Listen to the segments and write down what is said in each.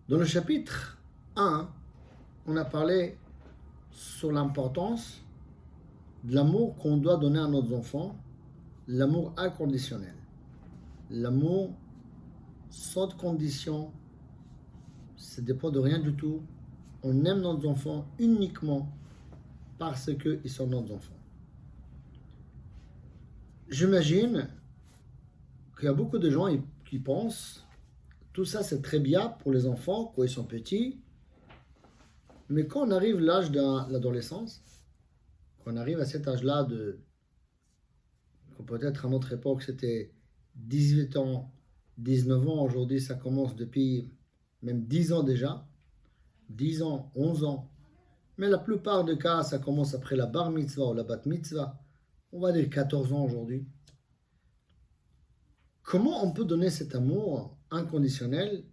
Dans le chapitre 1, on a parlé sur l'importance de l'amour qu'on doit donner à nos enfants, l'amour inconditionnel, l'amour sans condition, ça ne dépend de rien du tout. On aime nos enfants uniquement parce qu'ils sont nos enfants. J'imagine qu'il y a beaucoup de gens qui pensent tout ça c'est très bien pour les enfants quand ils sont petits, mais quand on arrive à l'âge de l'adolescence, quand on arrive à cet âge-là peut-être à notre époque c'était 18 ans, 19 ans, aujourd'hui ça commence depuis même 10 ans déjà, 10 ans, 11 ans, mais la plupart des cas ça commence après la bar mitzvah ou la bat mitzvah, on va dire 14 ans aujourd'hui. Comment on peut donner cet amour inconditionnel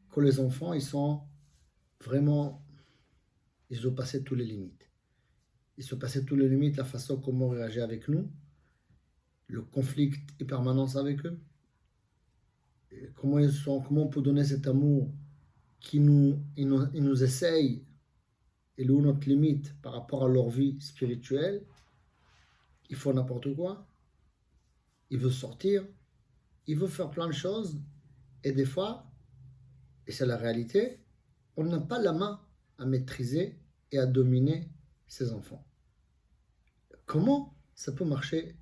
quand les enfants ils sont vraiment, ils ont passé toutes les limites. Ils ont passé toutes les limites, la façon comment on réagit avec nous, le conflit et permanence avec eux. Et comment on peut donner cet amour ils nous essayent et où notre limite par rapport à leur vie spirituelle. Ils font n'importe quoi. Ils veulent sortir. Ils veulent faire plein de choses. Et des fois, et c'est la réalité, on n'a pas la main à maîtriser et à dominer ses enfants. Comment ça peut marcher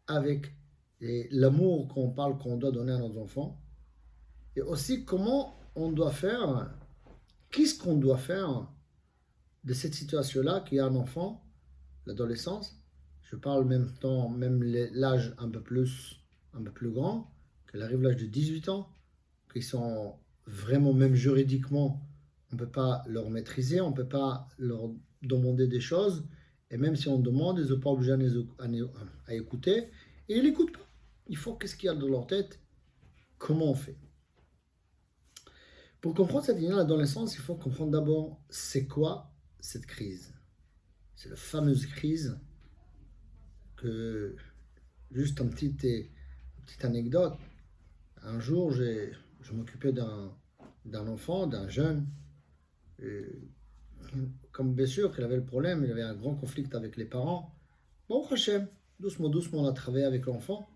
avec l'amour qu'on doit donner à nos enfants, et aussi comment on doit faire, qu'est-ce qu'on doit faire de cette situation-là qu'il y a un enfant, l'adolescence, je parle même temps, même l'âge un peu plus grand, qu'il arrive l'âge de 18 ans, qu'ils sont vraiment, même juridiquement, on ne peut pas leur maîtriser, on ne peut pas leur demander des choses, et même si on demande, ils ne sont pas obligés à écouter, et ils n'écoutent pas. Il faut qu'est-ce qu'il y a dans leur tête, comment on fait. Pour comprendre cette ligne de l'adolescence, il faut comprendre d'abord c'est quoi cette crise. C'est la fameuse crise que, juste une petite anecdote, un jour je m'occupais d'un enfant, d'un jeune, et, comme bien sûr qu'il avait le problème, il avait un grand conflit avec les parents. Bon, Hachem, doucement, doucement, on a travaillé avec l'enfant.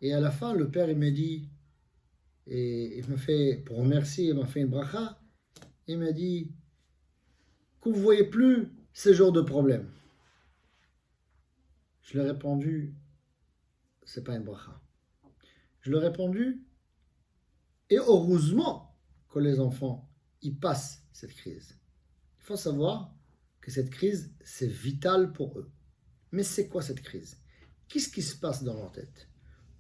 Et à la fin, le père, il m'a dit, et il m'a fait, pour remercier, il m'a fait une bracha, il m'a dit que vous ne voyez plus ce genre de problème. Je lui ai répondu, c'est pas une bracha. Je lui ai répondu, et heureusement que les enfants, ils passent cette crise. Il faut savoir que cette crise, c'est vital pour eux. Mais c'est quoi cette crise? Qu'est-ce qui se passe dans leur tête?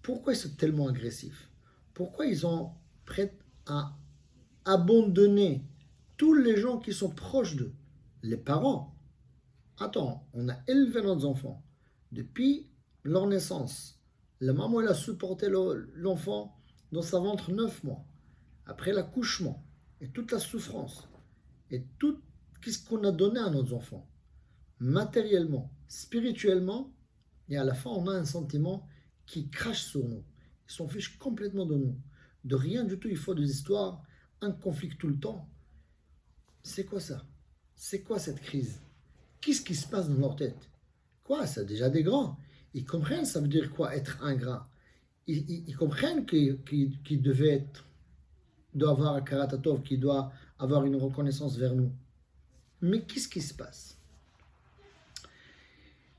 Pourquoi ils sont tellement agressifs? Pourquoi ils sont prêts à abandonner tous les gens qui sont proches d'eux? Les parents. Attends, on a élevé nos enfants depuis leur naissance. La maman, elle a supporté l'enfant dans sa ventre 9 mois. Après l'accouchement, et toute la souffrance, et tout ce qu'on a donné à nos enfants, matériellement, spirituellement, et à la fin, on a un sentiment qui crache sur nous. Ils s'en fichent complètement de nous. De rien du tout, il faut des histoires, un conflit tout le temps. C'est quoi ça? C'est quoi cette crise? Qu'est-ce qui se passe dans leur tête? Quoi? C'est déjà des grands. Ils comprennent ça veut dire quoi être ingrat. Ils comprennent qu'il doit avoir un karatatov, qu'il doit avoir une reconnaissance vers nous. Mais qu'est-ce qui se passe?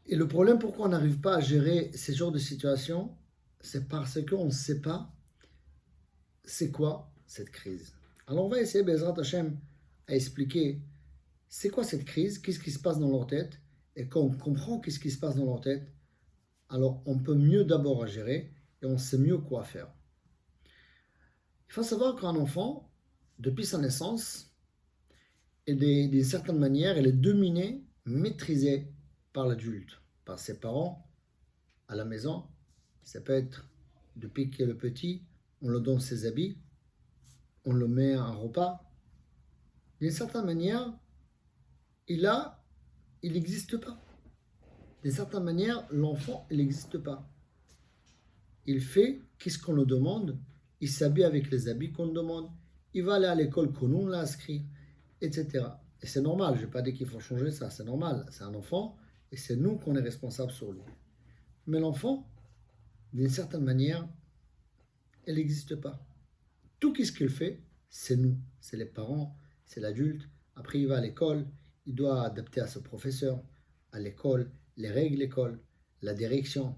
Et le problème, pourquoi on n'arrive pas à gérer ces genres de situations, c'est parce qu'on ne sait pas c'est quoi cette crise. Alors on va essayer, Bezrat Hashem, à expliquer c'est quoi cette crise, qu'est-ce qui se passe dans leur tête, et quand on comprend qu'est-ce qui se passe dans leur tête, alors on peut mieux d'abord à gérer, et on sait mieux quoi faire. Il faut savoir qu'un enfant, depuis sa naissance, et d'une certaine manière, elle est dominée, maîtrisée par l'adulte, par ses parents, à la maison. Ça peut être, depuis qu'il est le petit, on le donne ses habits, on le met à un repas. D'une certaine manière, il n'existe pas. D'une certaine manière, l'enfant, il n'existe pas. Il fait qu'est-ce qu'on le demande, il s'habille avec les habits qu'on le demande, il va aller à l'école que nous on l'a inscrit, etc. Et c'est normal, je ne vais pas dire qu'il faut changer ça, c'est normal, c'est un enfant et c'est nous qu'on est responsable sur lui. Mais l'enfant, d'une certaine manière, elle n'existe pas. Tout ce qu'il fait, c'est nous, c'est les parents, c'est l'adulte. Après, il va à l'école, il doit adapter à ce professeur, à l'école, les règles de l'école, la direction,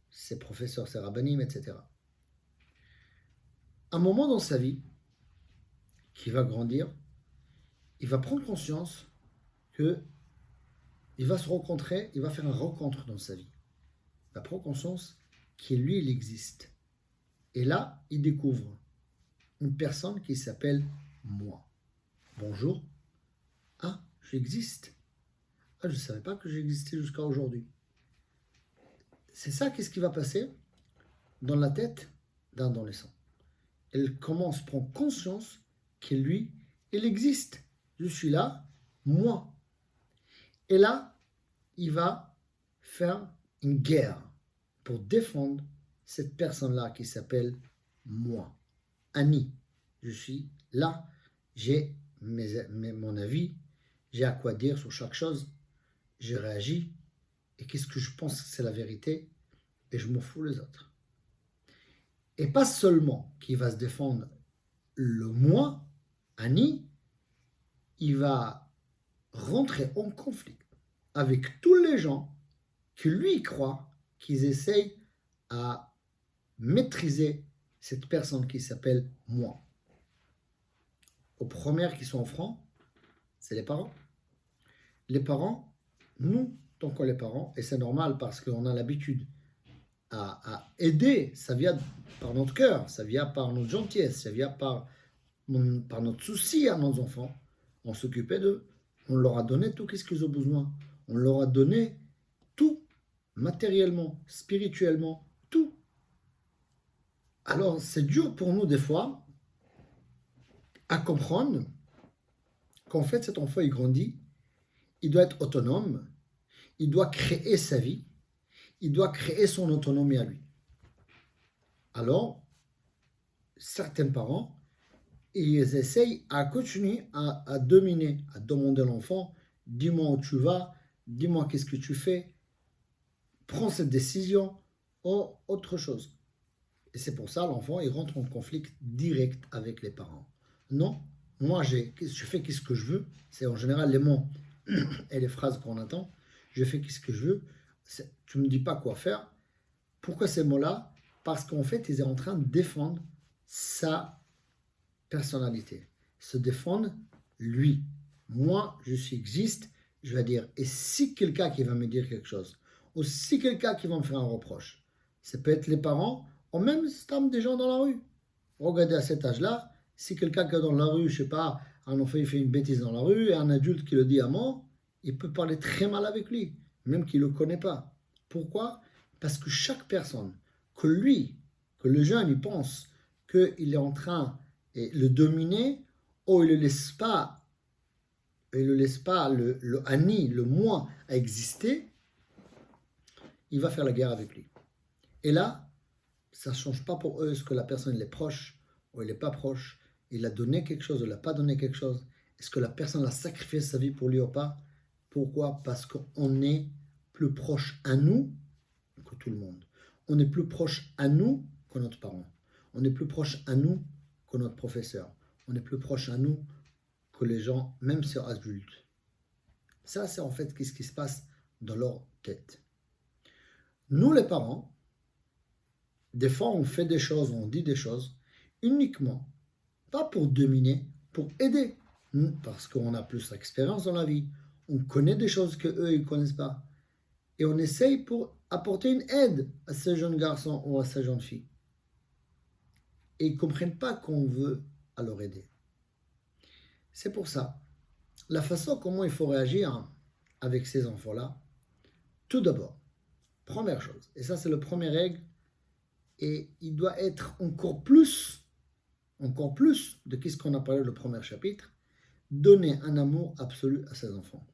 ses professeurs, ses rabbinim, etc. Un moment dans sa vie, qui va grandir, il va prendre conscience que il va se rencontrer, il va faire une rencontre dans sa vie. Il va prendre conscience que lui, il existe. Et là, il découvre une personne qui s'appelle moi. Bonjour. Ah, j'existe. Ah, je ne savais pas que j'existais jusqu'à aujourd'hui. C'est ça, qu'est-ce qui va passer dans la tête d'un adolescent. Il commence à prendre conscience que lui, il existe. Je suis là, moi. Et là, il va faire une guerre pour défendre cette personne-là qui s'appelle moi. Annie, je suis là, j'ai mon avis, j'ai à quoi dire sur chaque chose, je réagis, et qu'est-ce que je pense que c'est la vérité, et je m'en fous les autres. Et pas seulement qu'il va se défendre le moi, Annie, il va rentrer en conflit avec tous les gens qui lui croient qu'ils essayent à maîtriser cette personne qui s'appelle moi. Aux premières qui sont en franc, c'est les parents. Les parents, nous, tant qu'on est parents, et c'est normal parce qu'on a l'habitude à aider, ça vient par notre cœur, ça vient par notre gentillesse, ça vient par notre souci à nos enfants. On s'occupait d'eux, on leur a donné tout ce qu'ils ont besoin, on leur a donné tout, matériellement, spirituellement, tout. Alors c'est dur pour nous des fois à comprendre qu'en fait cet enfant il grandit, il doit être autonome, il doit créer sa vie, il doit créer son autonomie à lui. Alors, certains parents, ils essayent à continuer à dominer, à demander à l'enfant, dis-moi où tu vas, dis-moi qu'est-ce que tu fais, prends cette décision, ou autre chose. Et c'est pour ça l'enfant, il rentre en conflit direct avec les parents. Non, moi je fais ce que je veux, c'est en général les mots et les phrases qu'on entend, je fais ce que je veux, tu ne me dis pas quoi faire. Pourquoi ces mots-là? Parce qu'en fait, ils sont en train de défendre sa personnalité, se défendre lui. Moi, existe, je vais dire, et si quelqu'un qui va me dire quelque chose, ou si quelqu'un qui va me faire un reproche, ça peut être les parents, ou même des gens dans la rue. Regardez à cet âge-là, si quelqu'un qui est dans la rue, je ne sais pas, un enfant il fait une bêtise dans la rue, et un adulte qui le dit à moi, il peut parler très mal avec lui, même qu'il ne le connaît pas. Pourquoi? Parce que chaque personne, que le jeune, il pense qu'il est en train de le dominer, ou il ne laisse pas, le Annie, le moi, à exister, il va faire la guerre avec lui. Et là, ça ne change pas pour eux, est-ce que la personne elle est proche ou elle n'est pas proche, il a donné quelque chose ou il n'a pas donné quelque chose, est-ce que la personne a sacrifié sa vie pour lui ou pas? Pourquoi? Parce qu'on est plus proche à nous que tout le monde. On est plus proche à nous que notre parent. On est plus proche à nous que notre professeur. On est plus proche à nous que les gens, même sur adultes. Ça, c'est en fait ce qui se passe dans leur tête. Nous, les parents, des fois, on fait des choses, on dit des choses uniquement, pas pour dominer, pour aider. Parce qu'on a plus d'expérience dans la vie. On connaît des choses qu'eux, ils ne connaissent pas. Et on essaye pour apporter une aide à ces jeunes garçons ou à ces jeunes filles. Et ils ne comprennent pas qu'on veut à leur aider. C'est pour ça, la façon comment il faut réagir avec ces enfants-là, tout d'abord, première chose, et ça c'est la première règle, et il doit être encore plus de ce qu'on a parlé dans le premier chapitre, donner un amour absolu à ses enfants.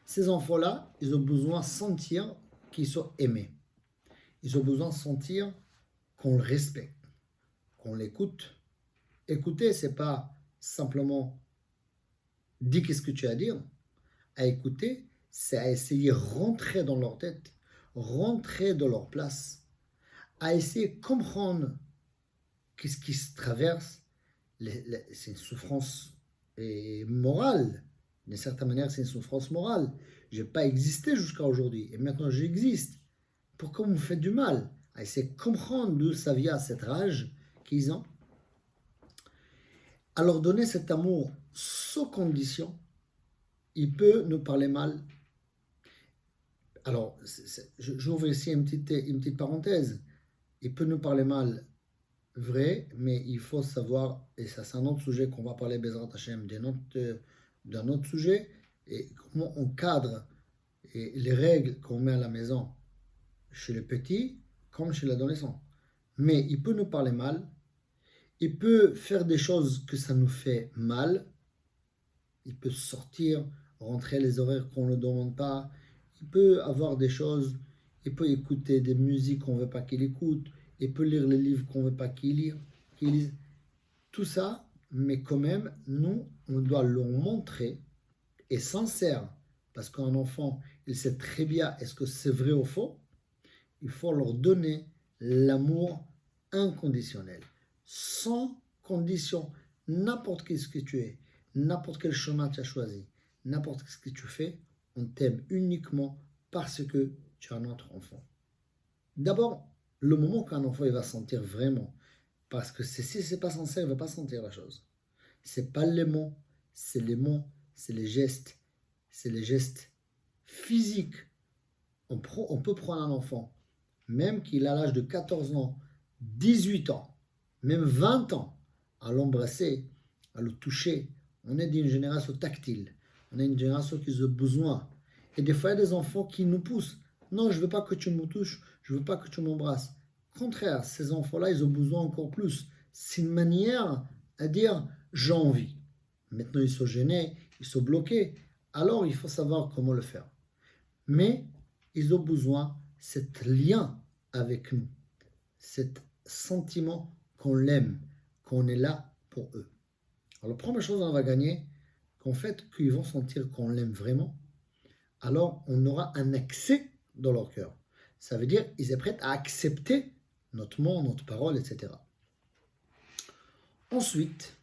Ces enfants-là, ils ont besoin de sentir qu'ils sont aimés. Ils ont besoin de sentir qu'on le respecte, qu'on l'écoute Écouter, c'est pas simplement dis qu'est-ce que tu as à dire. À écouter, c'est à essayer de rentrer dans leur tête, rentrer dans leur place, à essayer de comprendre qu'est-ce qui se traverse. C'est une souffrance morale. D'une certaine manière, c'est une souffrance morale. Je n'ai pas existé jusqu'à aujourd'hui et maintenant j'existe. Pourquoi vous me faites du mal? À essayer de comprendre d'où ça vient cette rage qu'ils ont. À leur donner cet amour sans condition. Il peut nous parler mal. Alors, j'ouvre ici une petite parenthèse. Il peut nous parler mal, vrai, mais il faut savoir, et ça c'est un autre sujet qu'on va parler, Bezrat Hashem, d'un autre sujet, et comment on cadre et les règles qu'on met à la maison chez les petits comme chez l'adolescent. Mais il peut nous parler mal, il peut faire des choses que ça nous fait mal, il peut sortir, rentrer les horaires qu'on ne demande pas, il peut avoir des choses, il peut écouter des musiques qu'on ne veut pas qu'il écoute, il peut lire les livres qu'on ne veut pas qu'il lise. Tout ça, mais quand même, nous, on doit leur montrer, et sincère, parce qu'un enfant, il sait très bien est-ce que c'est vrai ou faux, il faut leur donner l'amour inconditionnel, sans condition, n'importe ce que tu es, n'importe quel chemin tu as choisi, n'importe ce que tu fais, on t'aime uniquement parce que tu es un autre enfant. D'abord, le moment qu'un enfant il va sentir vraiment, parce que si c'est pas sincère, il ne va pas sentir la chose. C'est pas les mots, c'est les mots, c'est les gestes physiques. On peut prendre un enfant, même qu'il a l'âge de 14 ans, 18 ans, même 20 ans, à l'embrasser, à le toucher. On est d'une génération tactile. On est une génération qui a besoin. Et des fois, il y a des enfants qui nous poussent. Non, je ne veux pas que tu me touches, je ne veux pas que tu m'embrasses. Au contraire, ces enfants-là, ils ont besoin encore plus. C'est une manière à dire j'ai envie. Maintenant, ils sont gênés, ils sont bloqués. Alors, il faut savoir comment le faire. Mais ils ont besoin de cet lien avec nous, cet sentiment qu'on l'aime, qu'on est là pour eux. Alors, la première chose qu'on va gagner, qu'en fait, qu'ils vont sentir qu'on l'aime vraiment, alors on aura un accès dans leur cœur. Ça veut dire qu'ils sont prêts à accepter notre mot, notre parole, etc. Ensuite,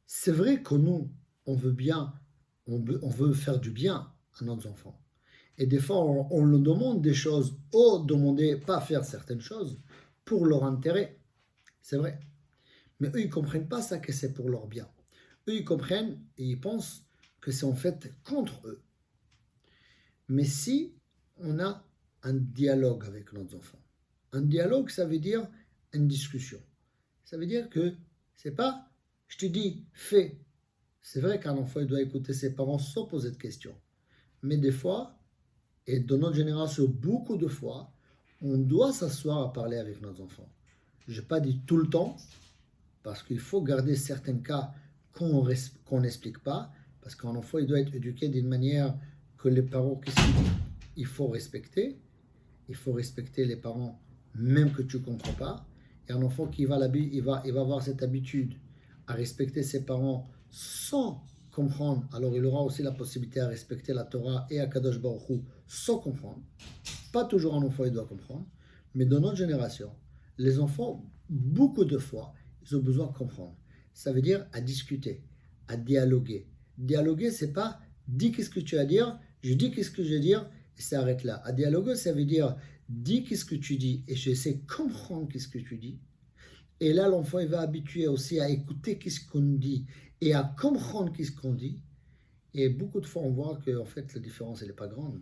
c'est vrai que nous, on veut bien, on veut faire du bien à nos enfants. Et des fois, on leur demande des choses, ou demander pas faire certaines choses pour leur intérêt. C'est vrai. Mais eux, ils ne comprennent pas ça, que c'est pour leur bien. Eux, ils comprennent et ils pensent que c'est en fait contre eux. Mais si on a un dialogue avec nos enfants, un dialogue, ça veut dire une discussion. Ça veut dire que c'est pas, je te dis, fais. C'est vrai qu'un enfant, il doit écouter ses parents sans poser de questions. Mais des fois, et dans notre génération, beaucoup de fois, on doit s'asseoir à parler avec nos enfants. Je n'ai pas dit tout le temps, parce qu'il faut garder certains cas qu'on n'explique pas, parce qu'un enfant, il doit être éduqué d'une manière que les parents, il faut respecter. Il faut respecter les parents, même que tu ne comprends pas. Et un enfant qui va avoir cette habitude à respecter ses parents sans comprendre, alors il aura aussi la possibilité à respecter la Torah et à Kadosh Baruch Hu sans comprendre. Pas toujours un enfant, il doit comprendre. Mais dans notre génération, les enfants, beaucoup de fois, ils ont besoin de comprendre. Ça veut dire à discuter, à dialoguer. Dialoguer, c'est pas dis qu'est-ce que tu as à dire, je dis qu'est-ce que je vais dire, et ça arrête là. À dialoguer, ça veut dire dis qu'est-ce que tu dis, et j'essaie de comprendre qu'est-ce que tu dis. Et là, l'enfant, il va habituer aussi à écouter qu'est-ce qu'on dit, et à comprendre qu'est-ce qu'on dit. Et beaucoup de fois, on voit que en fait, la différence, elle n'est pas grande.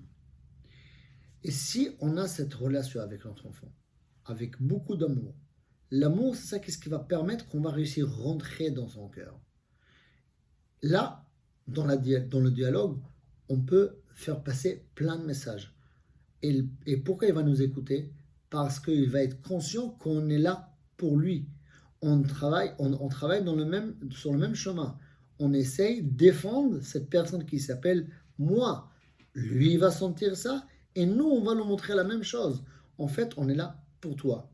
Et si on a cette relation avec notre enfant, avec beaucoup d'amour, l'amour, c'est ça qu'est-ce qui va permettre qu'on va réussir à rentrer dans son cœur. Là, dans le dialogue, on peut faire passer plein de messages. Et pourquoi il va nous écouter? Parce qu'il va être conscient qu'on est là pour lui. On travaille sur le même chemin. On essaye de défendre cette personne qui s'appelle moi. Lui, il va sentir ça et nous, on va lui montrer la même chose. En fait, on est là pour toi.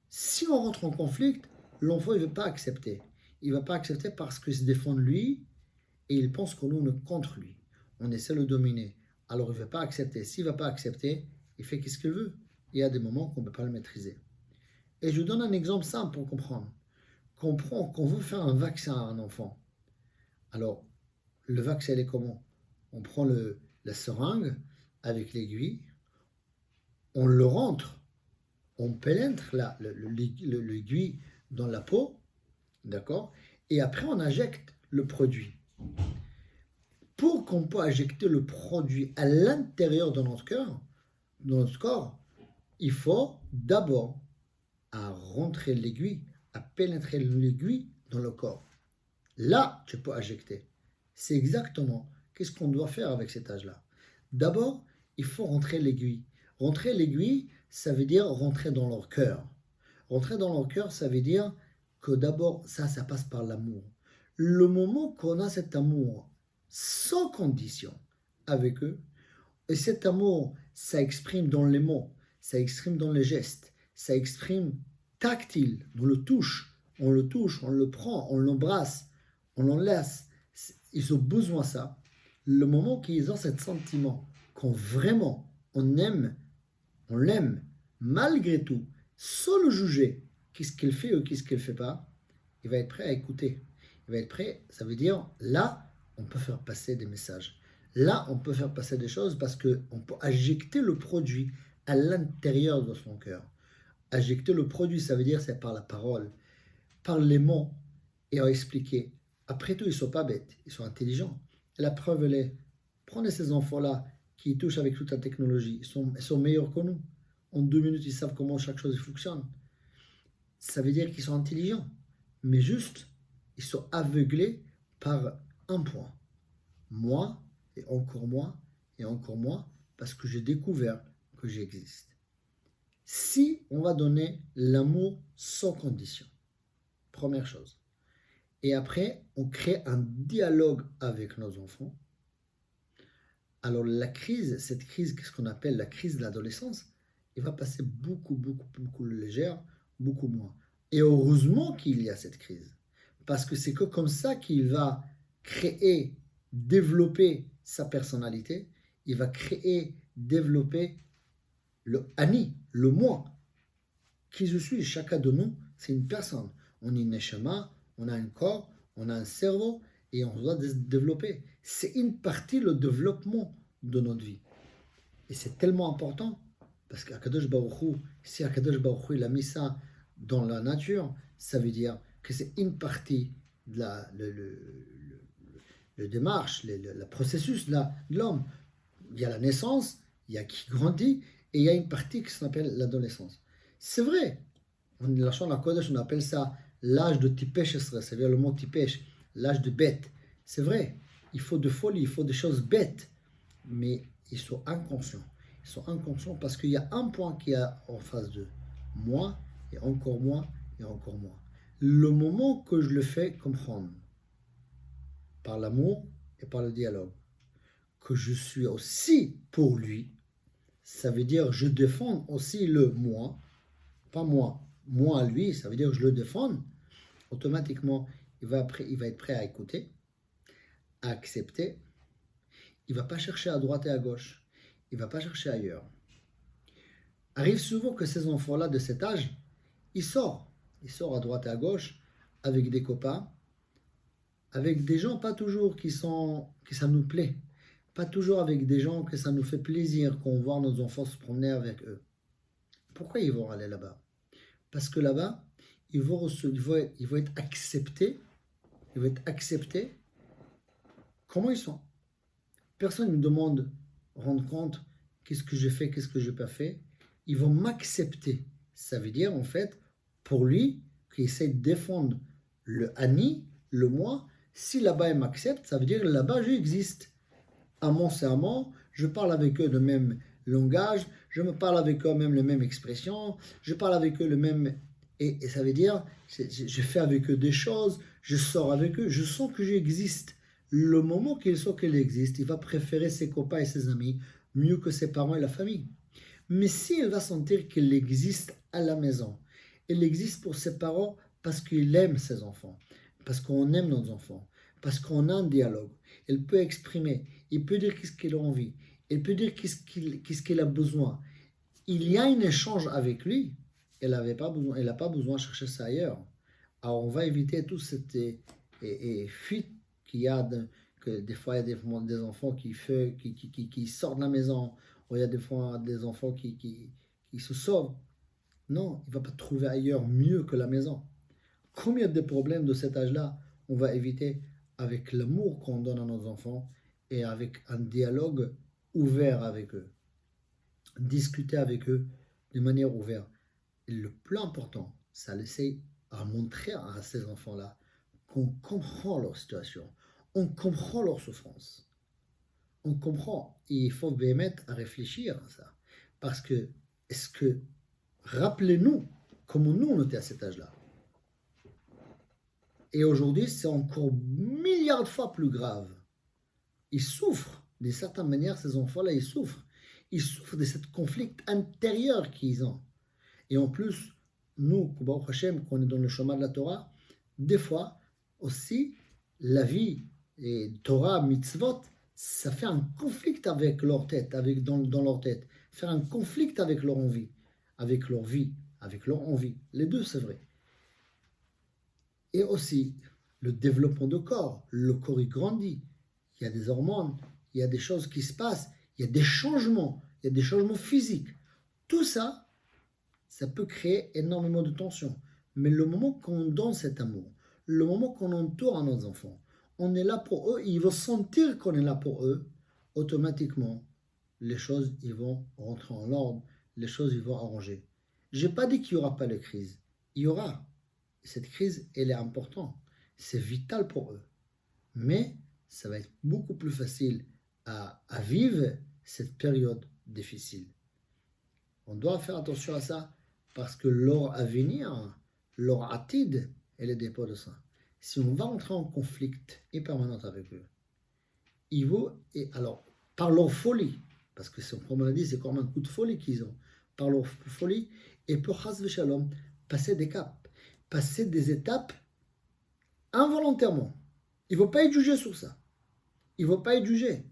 Si on rentre en conflit, l'enfant, il ne veut pas accepter. Il ne va pas accepter parce qu'il se défend de lui et il pense que nous, on est contre lui. On essaie de le dominer. Alors, il ne veut pas accepter. S'il ne va pas accepter, il fait ce qu'il veut. Il y a des moments qu'on ne peut pas le maîtriser. Et je vous donne un exemple simple pour comprendre. Qu'on veut faire un vaccin à un enfant. Alors, le vaccin, il est comment? On prend la seringue avec l'aiguille, on le rentre, on pénètre l'aiguille dans la peau, d'accord? Et après, on injecte le produit. Pour qu'on puisse injecter le produit à l'intérieur de notre cœur, de notre corps, il faut d'abord rentrer l'aiguille, à pénétrer l'aiguille dans le corps. Là, tu peux injecter. C'est exactement qu'est-ce qu'on doit faire avec cet âge-là. D'abord, il faut rentrer l'aiguille. Rentrer l'aiguille, ça veut dire rentrer dans leur cœur. Rentrer dans leur cœur, ça veut dire que d'abord, ça passe par l'amour. Le moment qu'on a cet amour sans condition avec eux, et cet amour, ça exprime dans les mots, ça exprime dans les gestes, ça exprime tactile, on le touche, on le prend, on l'embrasse, on l'enlace. Ils ont besoin de ça. Le moment qu'ils ont ce sentiment, qu'on vraiment on aime, on l'aime, malgré tout, sans le juger, qu'est-ce qu'elle fait ou qu'est-ce qu'elle ne fait pas, il va être prêt à écouter. Il va être prêt, ça veut dire, là, on peut faire passer des messages. Là, on peut faire passer des choses parce qu'on peut injecter le produit à l'intérieur de son cœur. Injecter le produit, ça veut dire c'est par la parole, par les mots, et en expliquer. Après tout, ils ne sont pas bêtes, ils sont intelligents. Et la preuve, elle est, prenez ces enfants-là qui touchent avec toute la technologie, ils sont meilleurs que nous. En 2 minutes, ils savent comment chaque chose fonctionne. Ça veut dire qu'ils sont intelligents, mais juste, ils sont aveuglés par un point. Moi, et encore moi, parce que j'ai découvert que j'existe. Si on va donner l'amour sans condition, première chose. Et après, on crée un dialogue avec nos enfants. Alors cette crise, qu'est-ce qu'on appelle la crise de l'adolescence, elle va passer beaucoup légère, beaucoup moins. Et heureusement qu'il y a cette crise. Parce que c'est que comme ça qu'il va créer, développer sa personnalité, il va créer, développer le Ani, le moi. Qui je suis, chacun de nous, c'est une personne. On est une neshama, on a un corps, on a un cerveau et on doit se développer. C'est une partie, le développement de notre vie. Et c'est tellement important parce qu'Akadosh Baruch Hu, si Akadosh Baruch Hu il a mis ça dans la nature, ça veut dire que c'est une partie de le démarche, le processus de l'homme. Il y a la naissance, il y a qui grandit et il y a une partie qui s'appelle l'adolescence. C'est vrai. La Shon Kodesh, on appelle ça l'âge de Tipesh, c'est-à-dire le mot Tipesh, l'âge de bête. C'est vrai. Il faut de folie, il faut des choses bêtes. Mais ils sont inconscients. Ils sont inconscients parce qu'il y a un point qui est en face d'eux. Moi, et encore moi, et encore moi. Le moment que je le fais comprendre, par l'amour et par le dialogue, que je suis aussi pour lui, ça veut dire je défends aussi le moi, pas moi à lui, ça veut dire que je le défends, automatiquement il va être prêt à écouter, à accepter, il ne va pas chercher à droite et à gauche, il ne va pas chercher ailleurs. Arrive souvent que ces enfants-là de cet âge, ils sortent à droite et à gauche avec des copains, avec des gens pas toujours que ça nous plaît, pas toujours avec des gens que ça nous fait plaisir qu'on voit nos enfants se promener avec eux. Pourquoi ils vont aller là-bas? Parce que là-bas, ils vont être acceptés. Ils vont être acceptés comment ils sont. Personne ne me demande rendre compte qu'est-ce que j'ai fait, qu'est-ce que je n'ai pas fait. Ils vont m'accepter. Ça veut dire en fait, pour lui, qu'il essaie de défendre le Ani, le moi. Si là-bas il m'accepte, ça veut dire que là-bas j'existe. Amant, c'est amant, je parle avec eux le même langage, je me parle avec eux même les mêmes expressions, je parle avec eux le même... Et ça veut dire, je fais avec eux des choses, je sors avec eux, je sens que j'existe. Le moment qu'il sent qu'il existe, il va préférer ses copains et ses amis mieux que ses parents et la famille. Mais s'il va sentir qu'il existe à la maison, il existe pour ses parents parce qu'il aime ses enfants, parce qu'on aime nos enfants, parce qu'on a un dialogue. Il peut exprimer, il peut dire qu'est-ce qu'il a envie, il peut dire qu'est-ce qu'il a besoin. Il y a un échange avec lui. Elle n'a pas besoin de chercher ça ailleurs. Alors on va éviter toute cette fuite qu'il y a, que des fois il y a des enfants qui sortent de la maison, ou il y a des fois des enfants qui se sauvent. Non, il ne va pas trouver ailleurs mieux que la maison. Combien de problèmes de cet âge-là on va éviter avec l'amour qu'on donne à nos enfants et avec un dialogue ouvert avec eux. Discuter avec eux de manière ouverte. Et le plus important, c'est d'essayer à montrer à ces enfants-là qu'on comprend leur situation, on comprend leur souffrance, on comprend. Et il faut bien mettre à réfléchir à ça. Parce que, rappelez-nous comment nous on était à cet âge-là. Et aujourd'hui, c'est encore milliards de fois plus grave. Ils souffrent, d'une certaine manière, ces enfants-là, ils souffrent. Ils souffrent de ce conflit intérieur qu'ils ont. Et en plus, nous, Baruch Hashem, qu'on est dans le chemin de la Torah, des fois aussi, la vie et Torah, mitzvot, ça fait un conflit avec leur tête, dans leur tête. Faire un conflit avec leur envie, avec leur vie, avec leur envie. Les deux, c'est vrai. Et aussi, le développement du corps. Le corps, il grandit. Il y a des hormones, il y a des choses qui se passent, il y a des changements physiques. Tout ça, ça peut créer énormément de tension. Mais le moment qu'on donne cet amour, le moment qu'on entoure à nos enfants, on est là pour eux, ils vont sentir qu'on est là pour eux, automatiquement, les choses ils vont rentrer en ordre, les choses ils vont arranger. Je n'ai pas dit qu'il n'y aura pas de crise. Il y aura. Cette crise, elle est importante. C'est vital pour eux. Mais ça va être beaucoup plus facile à vivre cette période difficile. On doit faire attention à ça parce que leur avenir, leur atid, elle dépend de ça. Si on va entrer en conflit permanent avec eux, ils vont, et alors, par leur folie, parce que comme on a dit, c'est comme un coup de folie qu'ils ont, par leur folie, et pour Chas Shalom, passer des caps, passer des étapes involontairement. Il ne faut pas être jugé sur ça. Il ne faut pas être jugé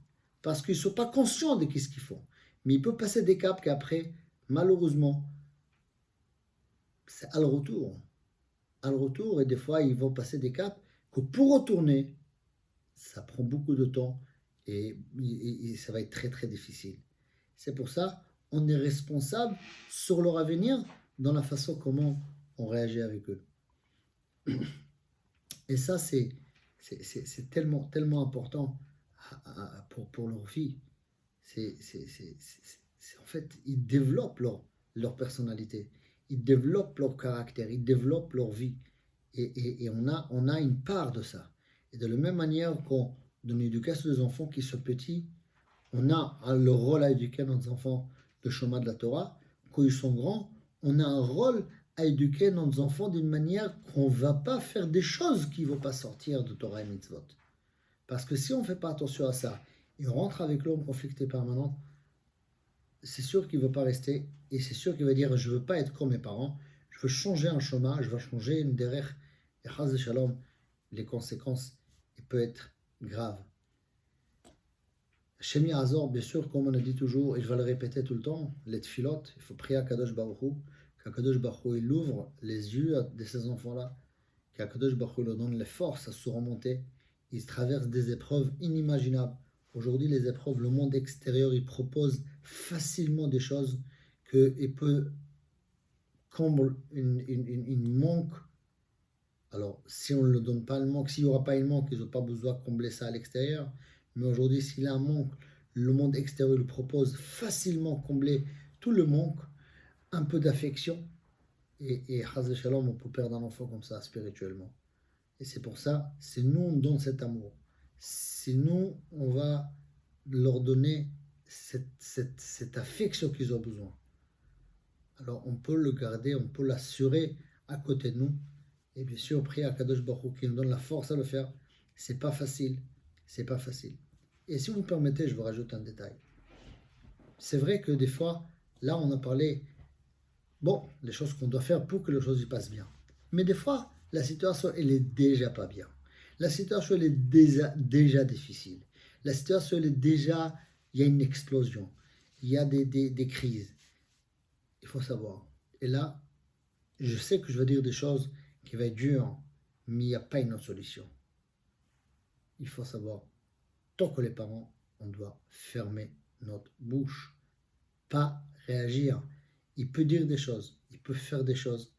parce qu'ils ne sont pas conscients de ce qu'ils font. Mais il peut passer des caps qu'après, malheureusement, c'est à le retour. À le retour, et des fois, ils vont passer des caps que pour retourner, ça prend beaucoup de temps et ça va être très très difficile. C'est pour ça on est responsable sur leur avenir dans la façon comment on réagit avec eux. Et ça, c'est tellement, tellement important pour leur vie. En fait, ils développent leur personnalité, ils développent leur caractère, ils développent leur vie. Et on a une part de ça. Et de la même manière qu'on dans l'éducation des enfants qui sont petits, on a le rôle à éduquer nos enfants de chemin de la Torah. Quand ils sont grands, on a un rôle à éduquer nos enfants d'une manière qu'on ne va pas faire des choses qui ne vont pas sortir de Torah et Mitzvot. Parce que si on ne fait pas attention à ça, et on rentre avec l'homme conflicté permanent, c'est sûr qu'il ne veut pas rester, et c'est sûr qu'il va dire, je ne veux pas être comme mes parents, je veux changer un chemin, je veux changer une derrière, et Chaz Shalom, les conséquences, il peut être graves. Shemi Azor, bien sûr, comme on a dit toujours, et je vais le répéter tout le temps, les tfilot, il faut prier à Kadosh Baruch Hu, qu'Akadosh Baruch Hu, il ouvre les yeux de ces enfants-là, qu'Akadosh Baruch Hu leur donne les forces à se remonter. Ils traversent des épreuves inimaginables. Aujourd'hui, les épreuves, le monde extérieur, il propose facilement des choses qu'il peut combler une manque. Alors, si on ne le donne pas le manque, s'il n'y aura pas une manque, ils n'ont pas besoin de combler ça à l'extérieur. Mais aujourd'hui, s'il y a un manque, le monde extérieur le propose facilement combler tout le manque, un peu d'affection. Et Chaz Shalom, on peut perdre un enfant comme ça spirituellement. Et c'est pour ça, c'est nous, on donne cet amour. C'est nous, on va leur donner cette affection qu'ils ont besoin. Alors, on peut le garder, on peut l'assurer à côté de nous. Et bien sûr, prier à Kadosh Baruch Hu qui nous donne la force à le faire. C'est pas facile. C'est pas facile. Et si vous me permettez, je vous rajoute un détail. C'est vrai que des fois, là, on a parlé, bon, les choses qu'on doit faire pour que les choses y passent bien. Mais des fois, la situation, elle est déjà pas bien. La situation, elle est déjà difficile. La situation, elle est déjà, il y a une explosion. Il y a des crises. Il faut savoir. Et là, je sais que je vais dire des choses qui vont être dures, mais il n'y a pas une autre solution. Il faut savoir, tant que les parents, on doit fermer notre bouche, pas réagir. Il peut dire des choses, il peut faire des choses,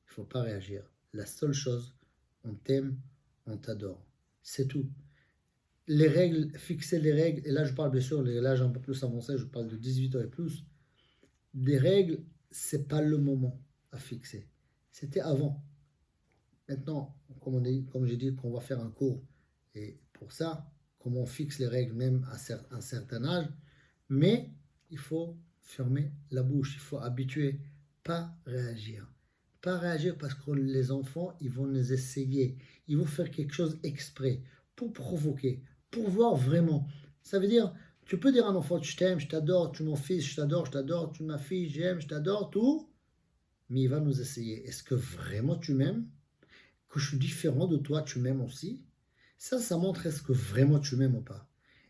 il ne faut pas réagir. La seule chose, on t'aime, on t'adore. C'est tout. Les règles, fixer les règles, et là je parle bien sûr, l'âge un peu plus avancé, je parle de 18 ans et plus. Des règles, c'est pas le moment à fixer. C'était avant. Maintenant, comme j'ai dit, qu'on va faire un cours. Et pour ça, comment on fixe les règles même à un certain âge. Mais il faut fermer la bouche, il faut habituer, pas réagir. Pas réagir parce que les enfants, ils vont les essayer. Ils vont faire quelque chose exprès pour provoquer, pour voir vraiment. Ça veut dire, tu peux dire à un enfant, je t'aime, je t'adore, tu es mon fils, je t'adore, tu es ma fille, j'aime, je t'adore, tout. Mais il va nous essayer. Est-ce que vraiment tu m'aimes? Que je suis différent de toi, tu m'aimes aussi? Ça montre est-ce que vraiment tu m'aimes ou pas.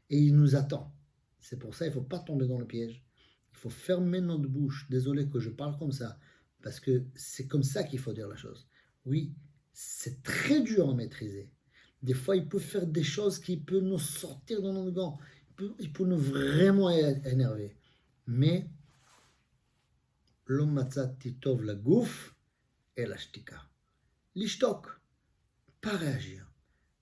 Et il nous attend. C'est pour ça, il ne faut pas tomber dans le piège. Il faut fermer notre bouche. Désolé que je parle comme ça, parce que c'est comme ça qu'il faut dire la chose. Oui, c'est très dur à maîtriser. Des fois, il peut faire des choses qui peuvent nous sortir dans nos gants. Il peut nous vraiment énerver. Mais, l'homme matzat titov la gouf et la shtika. L'ishtok, pas réagir.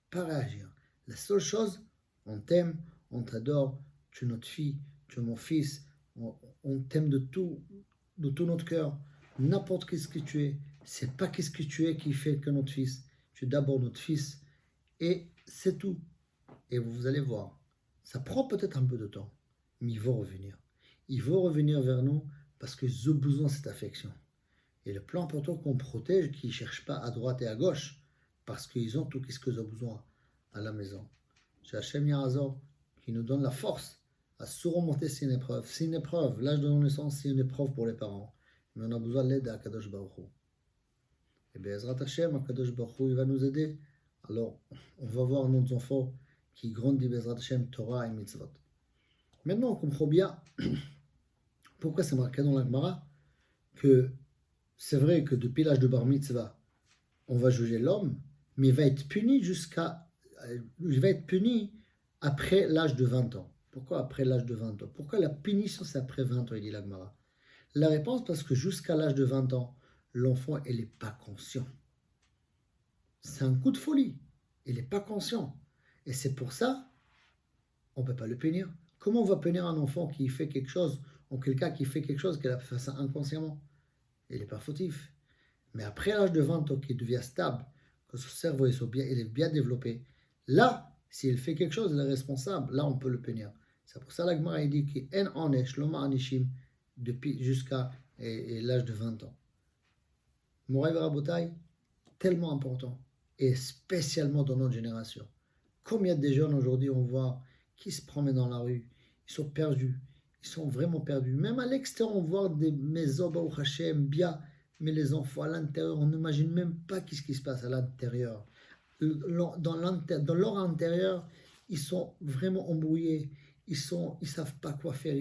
Pas réagir. La seule chose, on t'aime, on t'adore, tu es notre fille, tu es mon fils, on t'aime de tout notre cœur. N'importe qu'est-ce que tu es, c'est pas qu'est-ce que tu es qui fait que notre fils. Tu es d'abord notre fils et c'est tout. Et vous allez voir, ça prend peut-être un peu de temps, mais ils vont revenir. Ils vont revenir vers nous parce qu'ils ont besoin de cette affection. Et le plus important qu'on protège, qu'ils ne cherchent pas à droite et à gauche, parce qu'ils ont tout ce qu'ils ont besoin à la maison. C'est Hachem Yarazor qui nous donne la force à surmonter ces épreuves. C'est une épreuve, l'âge de la naissance, c'est une épreuve pour les parents. Mais on a besoin de l'aide d'Akadosh Baruch Hu. Et bien, Ezrat Hashem, Akadosh Baruch Hu, il va nous aider. Alors, on va voir nos enfants qui grandissent, Ezrat Hashem, Torah et Mitzvot. Maintenant, on comprend bien pourquoi c'est marqué dans la Gemara que c'est vrai que depuis l'âge de Bar Mitzvah, on va juger l'homme, mais il va être puni après l'âge de 20 ans. Pourquoi après l'âge de 20 ans? Pourquoi la punition c'est après 20 ans, il dit la Gemara? La réponse, parce que jusqu'à l'âge de 20 ans, l'enfant, il n'est pas conscient. C'est un coup de folie. Il n'est pas conscient. Et c'est pour ça, on ne peut pas le punir. Comment on va punir un enfant qui fait quelque chose, ou quelqu'un qui fait quelque chose qu'il a fait ça inconsciemment? Il n'est pas fautif. Mais après l'âge de 20 ans, qu'il devient stable, que son cerveau il est bien développé, là, s'il fait quelque chose, il est responsable. Là, on peut le punir. C'est pour ça que l'Agmara dit qu'en onesh loma anishim depuis jusqu'à l'âge de 20 ans. Moray Rabotai, tellement important, et spécialement dans notre génération. Combien de jeunes aujourd'hui on voit qui se promènent dans la rue, ils sont perdus, ils sont vraiment perdus. Même à l'extérieur, on voit des maisons, Baruch Hashem, bien, mais les enfants à l'intérieur, on n'imagine même pas ce qui se passe à l'intérieur. Dans leur intérieur, ils sont vraiment embrouillés, ils savent pas quoi faire,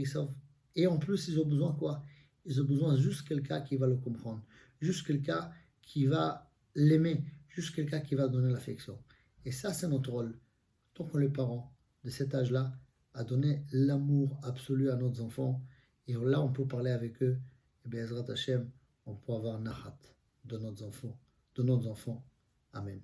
et en plus, ils ont besoin quoi? Ils ont besoin juste quelqu'un qui va le comprendre, juste quelqu'un qui va l'aimer, juste quelqu'un qui va donner l'affection. Et ça, c'est notre rôle, tant que les parents de cet âge-là, à donner l'amour absolu à nos enfants. Et là, on peut parler avec eux. Et bien, Ezrat Hashem, on peut avoir nahat de nos enfants. Amen.